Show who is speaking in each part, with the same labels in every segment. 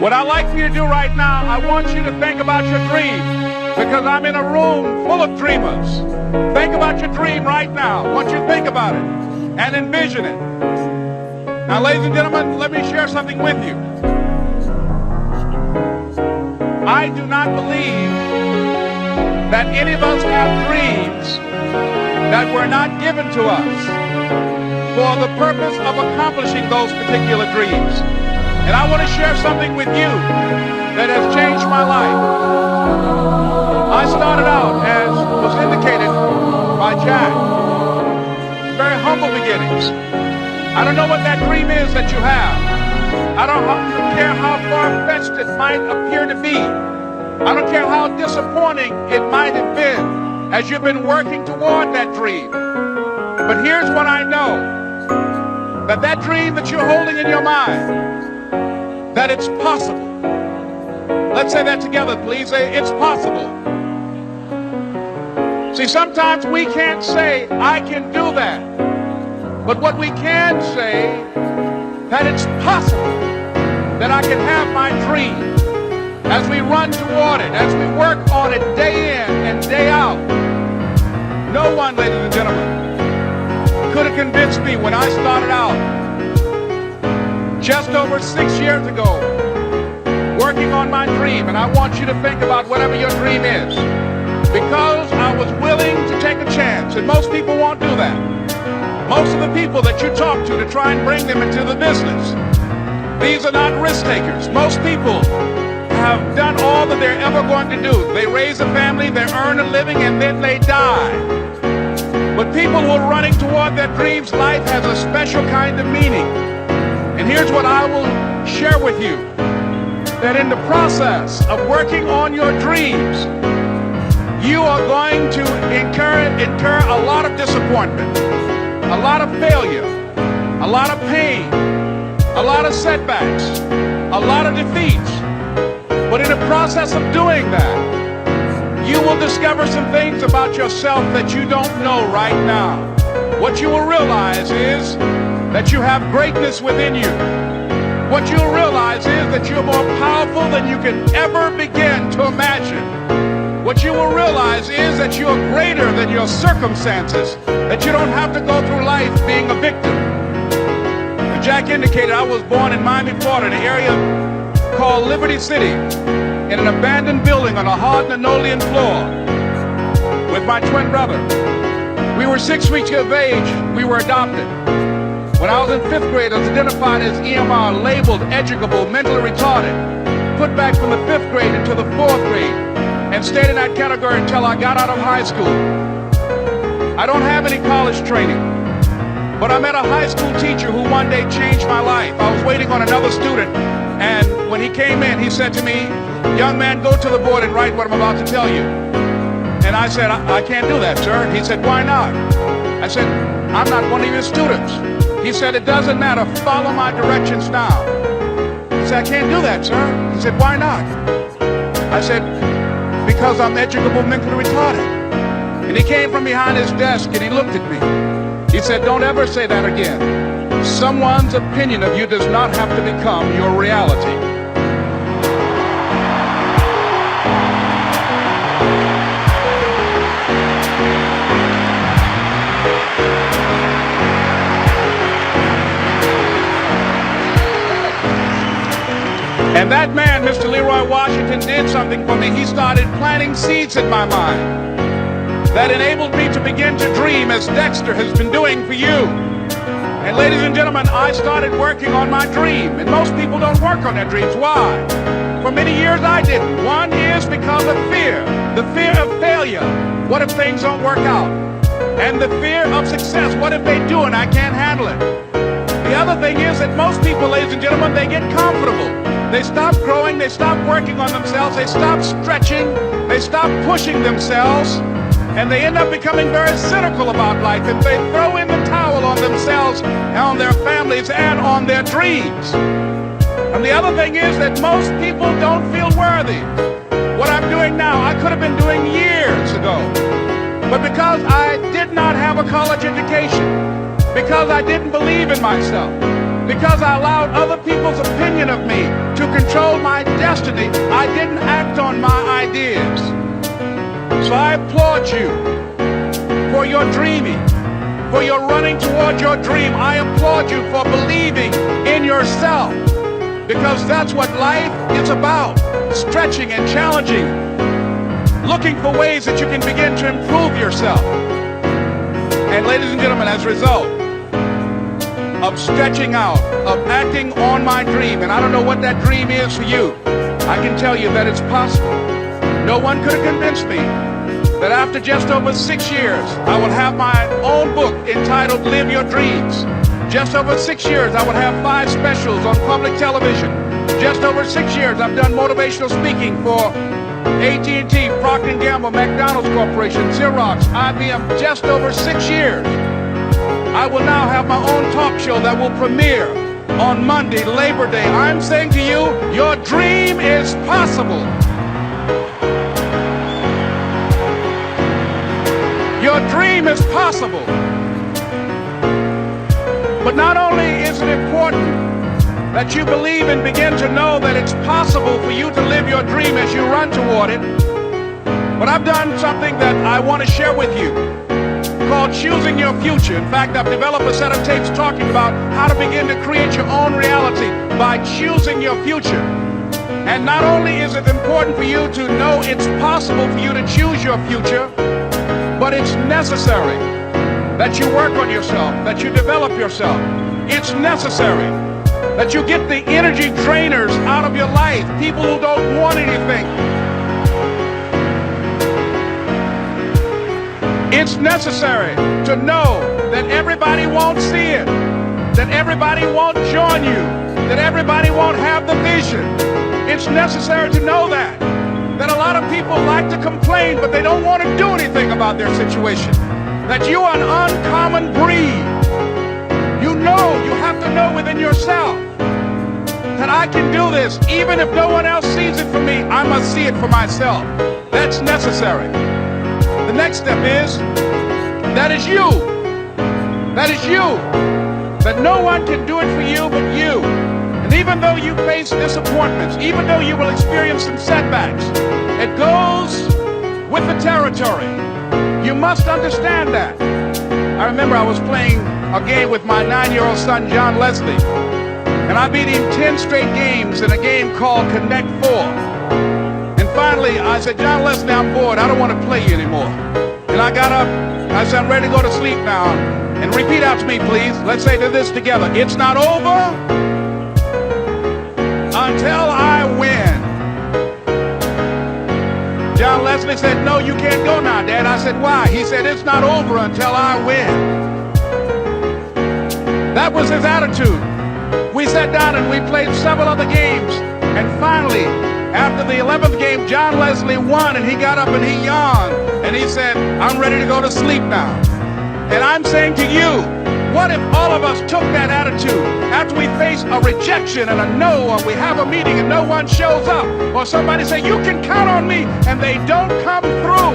Speaker 1: What I'd like for you to do right now, I want you to think about your dream, because I'm in a room full of dreamers. Think about your dream right now. I want you to think about it and envision it. Now, ladies and gentlemen, let me share something with you. I do not believe that any of us have dreams that were not given to us for the purpose of accomplishing those particular dreams. And I want to share something with you that has changed my life. I started out, as was indicated by Jack, very humble beginnings. I don't know what that dream is that you have. I don't care how far-fetched it might appear to be. I don't care how disappointing it might have been as you've been working toward that dream. But here's what I know, that dream that you're holding in your mind, that it's possible. Let's say that together, please. Say, it's possible. See, sometimes we can't say, I can do that. But what we can say, that it's possible that I can have my dream as we run toward it, as we work on it day in and day out. No one, ladies and gentlemen, could have convinced me when I started out just over 6 years ago, working on my dream. And I want you to think about whatever your dream is, because I was willing to take a chance, and most people won't do that. Most of the people that you talk to try and bring them into the business, these are not risk takers. Most people have done all that they're ever going to do. They raise a family, they earn a living, and then they die. But people who are running toward their dreams, life has a special kind of meaning. And here's what I will share with you, that in the process of working on your dreams, you are going to incur a lot of disappointment, a lot of failure, a lot of pain, a lot of setbacks, a lot of defeats. But in the process of doing that, you will discover some things about yourself that you don't know right now. What you will realize is that you have greatness within you. What you'll realize is that you're more powerful than you can ever begin to imagine. What you will realize is that you're greater than your circumstances, that you don't have to go through life being a victim. As Jack indicated, I was born in Miami, Florida, in an area called Liberty City, in an abandoned building on a hard linoleum floor with my twin brother. We were 6 weeks of age. We were adopted. When I was in 5th grade, I was identified as EMR, labeled educable, mentally retarded, put back from the 5th grade into the 4th grade, and stayed in that category until I got out of high school. I don't have any college training, but I met a high school teacher who one day changed my life. I was waiting on another student, and when he came in, he said to me, young man, go to the board and write what I'm about to tell you. And I said, I can't do that, sir. He said, why not? I said, I'm not one of your students. He said, it doesn't matter, follow my directions now. He said, I can't do that, sir. He said, why not? I said, because I'm educable, mentally retarded. And he came from behind his desk and he looked at me. He said, don't ever say that again. Someone's opinion of you does not have to become your reality. And that man, Mr. Leroy Washington, did something for me. He started planting seeds in my mind that enabled me to begin to dream, as Dexter has been doing for you. And ladies and gentlemen, I started working on my dream. And most people don't work on their dreams. Why? For many years I didn't. One is because of fear. The fear of failure. What if things don't work out? And the fear of success. What if they do and I can't handle it? The other thing is that most people, ladies and gentlemen, they get comfortable. They stop growing, they stop working on themselves, they stop stretching, they stop pushing themselves, and they end up becoming very cynical about life, and they throw in the towel on themselves, and on their families, and on their dreams. And the other thing is that most people don't feel worthy. What I'm doing now, I could have been doing years ago. But because I did not have a college education, because I didn't believe in myself, Because I allowed other people's opinion of me to control my destiny, I didn't act on my ideas. So I applaud you for your dreaming, for your running toward your dream. I applaud you for believing in yourself, because that's what life is about, stretching and challenging, looking for ways that you can begin to improve yourself. And ladies and gentlemen, as a result of stretching out, of acting on my dream, and I don't know what that dream is for you, I can tell you that it's possible. No one could have convinced me that after just over 6 years, I will have my own book entitled Live Your Dreams. Just over 6 years, I will have 5 specials on public television. Just over 6 years, I've done motivational speaking for AT&T, Procter & Gamble, McDonald's Corporation, Xerox, IBM. Just over 6 years. I will now have my own talk show that will premiere on Monday, Labor Day. I'm saying to you, your dream is possible. Your dream is possible. But not only is it important that you believe and begin to know that it's possible for you to live your dream as you run toward it, but I've done something that I want to share with you called Choosing Your Future. In fact, I've developed a set of tapes talking about how to begin to create your own reality by choosing your future. And not only is it important for you to know it's possible for you to choose your future, but it's necessary that you work on yourself, that you develop yourself. It's necessary that you get the energy drainers out of your life, people who don't want anything. It's necessary to know that everybody won't see it, that everybody won't join you, that everybody won't have the vision. It's necessary to know that a lot of people like to complain, but they don't want to do anything about their situation. That you are an uncommon breed. You have to know within yourself that I can do this. Even if no one else sees it for me, I must see it for myself. That's necessary. The next step is, that is you. That is you. That no one can do it for you but you. And even though you face disappointments, even though you will experience some setbacks, it goes with the territory. You must understand that. I remember I was playing a game with my 9-year-old son, John Leslie, and I beat him 10 straight games in a game called Connect 4. And finally, I said, John Leslie, I'm bored. I don't want to play you anymore. And I got up. I said, I'm ready to go to sleep now. And repeat out to me, please. Let's say this together. It's not over until I win. John Leslie said, no, you can't go now, Dad. I said, why? He said, it's not over until I win. That was his attitude. We sat down and we played several other games. And finally, after the 11th game, John Leslie won, and he got up and he yawned. And he said, I'm ready to go to sleep now. And I'm saying to you, what if all of us took that attitude after we face a rejection and a no, or we have a meeting and no one shows up, or somebody say, you can count on me, and they don't come through?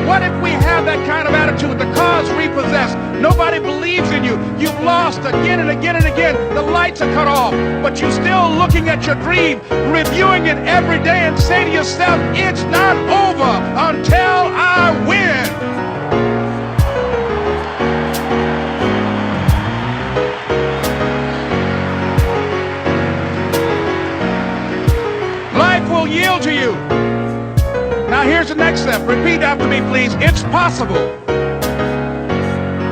Speaker 1: What if we have that kind of attitude? The car's repossessed. Nobody believes in you. You've lost again and again and again. The lights are cut off, but you're still looking at your dream, reviewing it every day, and say to yourself, it's not over until I win. Life will yield to you. Now here's the next step. Repeat after me, please. It's possible.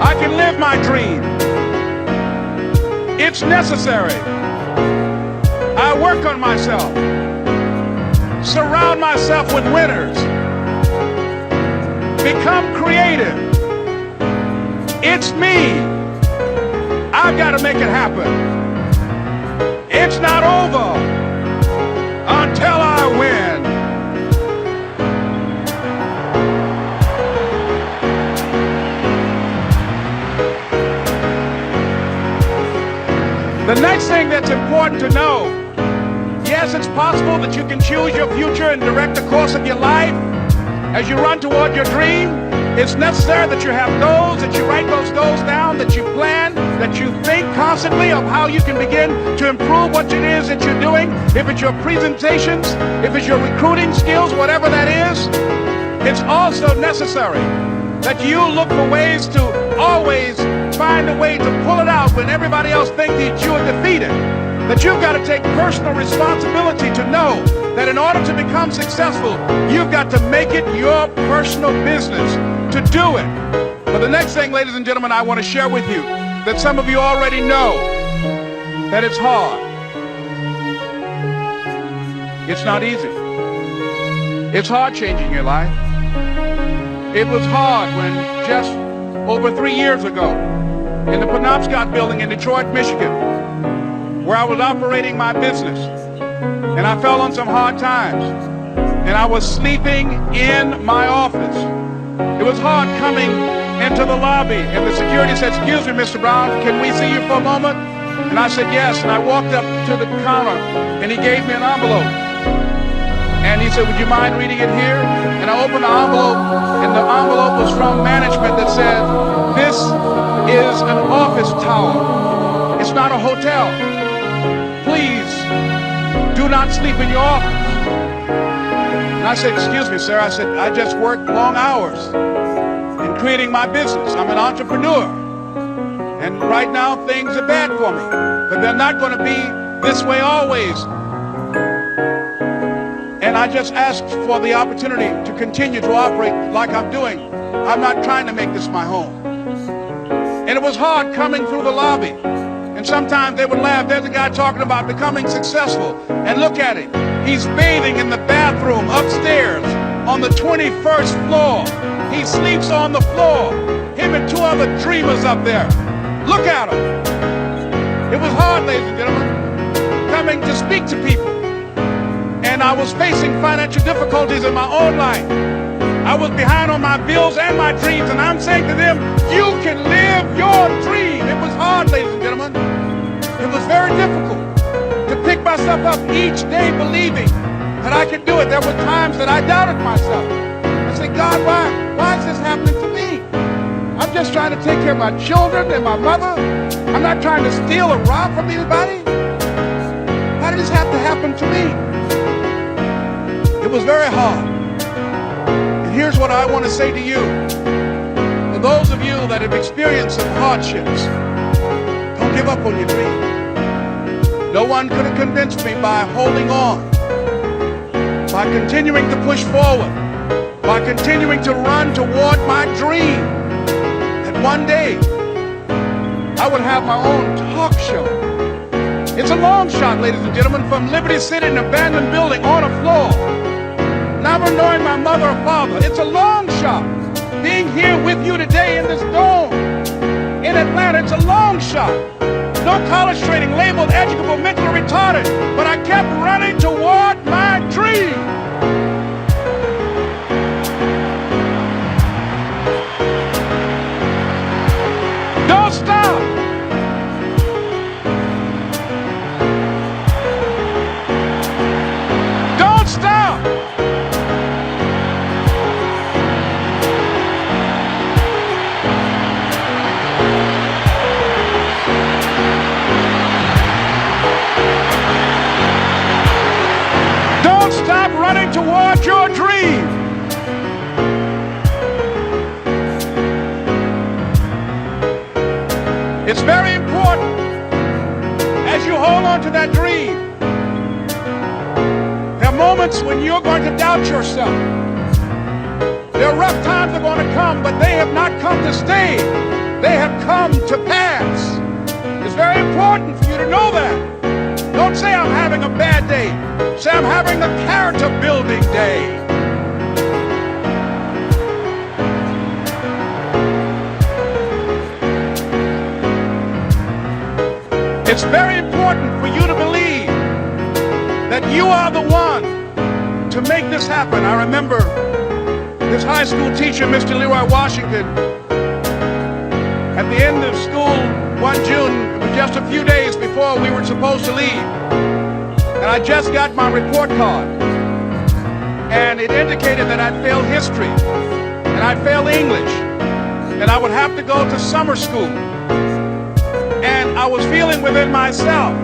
Speaker 1: I can live my dream. It's necessary. I work on myself. Surround myself with winners. Become creative. It's me. I've got to make it happen. It's not over until I win. The next thing that's important to know, yes, it's possible that you can choose your future and direct the course of your life as you run toward your dream. It's necessary that you have goals, that you write those goals down, that you plan, that you think constantly of how you can begin to improve what it is that you're doing. If it's your presentations, if it's your recruiting skills, whatever that is, it's also necessary that you look for ways to always find a way to pull it out when everybody else thinks that you are defeated. That you've got to take personal responsibility to know that in order to become successful, you've got to make it your personal business to do it. But the next thing, ladies and gentlemen, I want to share with you that some of you already know that it's hard. It's not easy. It's hard changing your life. It was hard when just over 3 years ago in the Penobscot building in Detroit, Michigan, where I was operating my business, and I fell on some hard times, and I was sleeping in my office. It was hard coming into the lobby, and the security said, "Excuse me, Mr. Brown, can we see you for a moment?" And I said, "Yes," and I walked up to the counter, and he gave me an envelope. And he said, "Would you mind reading it here?" And I opened the envelope, and the envelope was from management that said, "This is an office tower. It's not a hotel. Please do not sleep in your office." And I said, "Excuse me, sir." I said, "I just work long hours in creating my business. I'm an entrepreneur. And right now things are bad for me. But they're not going to be this way always. And I just asked for the opportunity to continue to operate like I'm doing. I'm not trying to make this my home." And it was hard coming through the lobby. And sometimes they would laugh. There's a guy talking about becoming successful. And look at him. He's bathing in the bathroom upstairs on the 21st floor. He sleeps on the floor. Him and 2 other dreamers up there. Look at him. It was hard, ladies and gentlemen, coming to speak to people. And I was facing financial difficulties in my own life. I was behind on my bills and my dreams, and I'm saying to them, you can live your dream. It was hard, ladies and gentlemen. It was very difficult to pick myself up each day believing that I could do it. There were times that I doubted myself. I said, "God, why is this happening to me? I'm just trying to take care of my children and my mother. I'm not trying to steal or rob from anybody. Why did this have to happen to me?" It was very hard. And here's what I want to say to you. For those of you that have experienced some hardships, don't give up on your dream. No one could have convinced me by holding on, by continuing to push forward, by continuing to run toward my dream, that one day I would have my own talk show. It's a long shot, ladies and gentlemen, from Liberty City, an abandoned building on a floor. Never knowing my mother or father. It's a long shot. Being here with you today in this dome in Atlanta, it's a long shot. No college training, labeled educable, mentally retarded, but I kept running toward my dream. Don't stop. Don't stop. Stop running toward your dream. It's very important as you hold on to that dream. There are moments when you're going to doubt yourself. There are rough times that are going to come, but they have not come to stay. They have come to pass. It's very important for you to know that. Don't say I'm having a bad day. Say I'm having a character building day. It's very important for you to believe that you are the one to make this happen. I remember this high school teacher, Mr. Leroy Washington, at the end of school one June, it was just a few days before we were supposed to leave. And I just got my report card. And it indicated that I'd failed history. And and I failed English, and I would have to go to summer school. And I was feeling within myself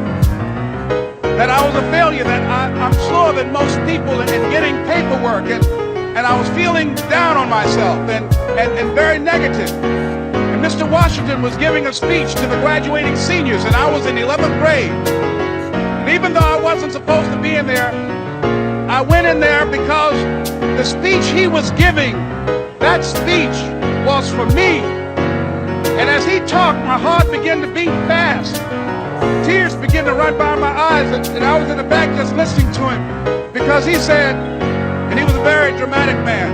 Speaker 1: that I was a failure, that I'm slower than most people in getting paperwork, and I was feeling down on myself and very negative. And Mr. Washington was giving a speech to the graduating seniors, and I was in 11th grade. And even though I wasn't supposed to be in there, I went in there because the speech he was giving, that speech was for me. And as he talked, my heart began to beat fast. Tears began to run by my eyes, and I was in the back just listening to him, because he said, and he was a very dramatic man.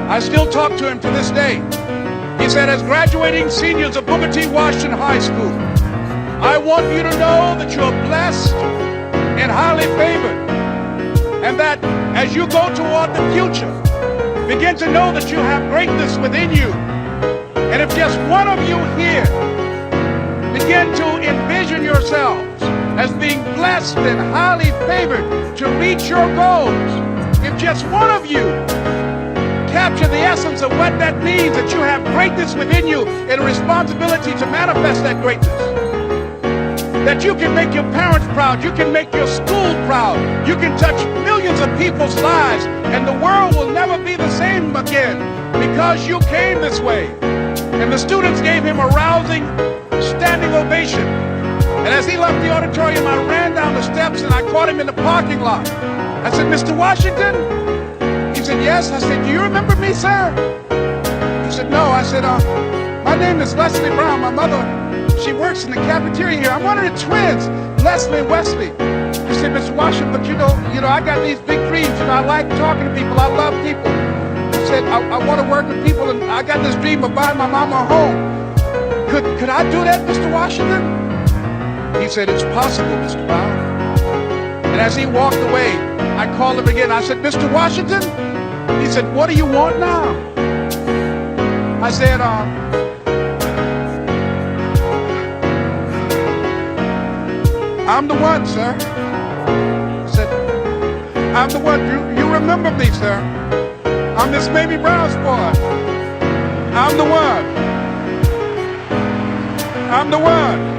Speaker 1: I still talk to him to this day. He said, as graduating seniors of Booker T. Washington High School, I want you to know that you're blessed and highly favored, and that as you go toward the future, begin to know that you have greatness within you. And if just one of you here begin to envision yourselves as being blessed and highly favored to reach your goals, if just one of you capture the essence of what that means, that you have greatness within you and a responsibility to manifest that greatness, that you can make your parents proud, you can make your school proud, you can touch millions of people's lives, and the world will never be the same again because you came this way. And the students gave him a rousing standing ovation. And as he left the auditorium, I ran down the steps and I caught him in the parking lot. I said, Mr. Washington? He said, yes. I said, do you remember me, sir? He said, no. I said, my name is Leslie Brown. My mother, she works in the cafeteria here. I'm one of the twins, Leslie and Wesley. He said, Mr. Washington, but you know, I got these big dreams. I like talking to people. I love people. I said, I want to work with people, and I got this dream of buying my mama a home. Could I do that, Mr. Washington? He said, it's possible, Mr. Brown. And as he walked away, I called him again. I said, Mr. Washington? He said, what do you want now? I said, I'm the one, sir. I said, I'm the one. You remember me, sir. I'm this Mamie Brown's boy. I'm the one. I'm the one.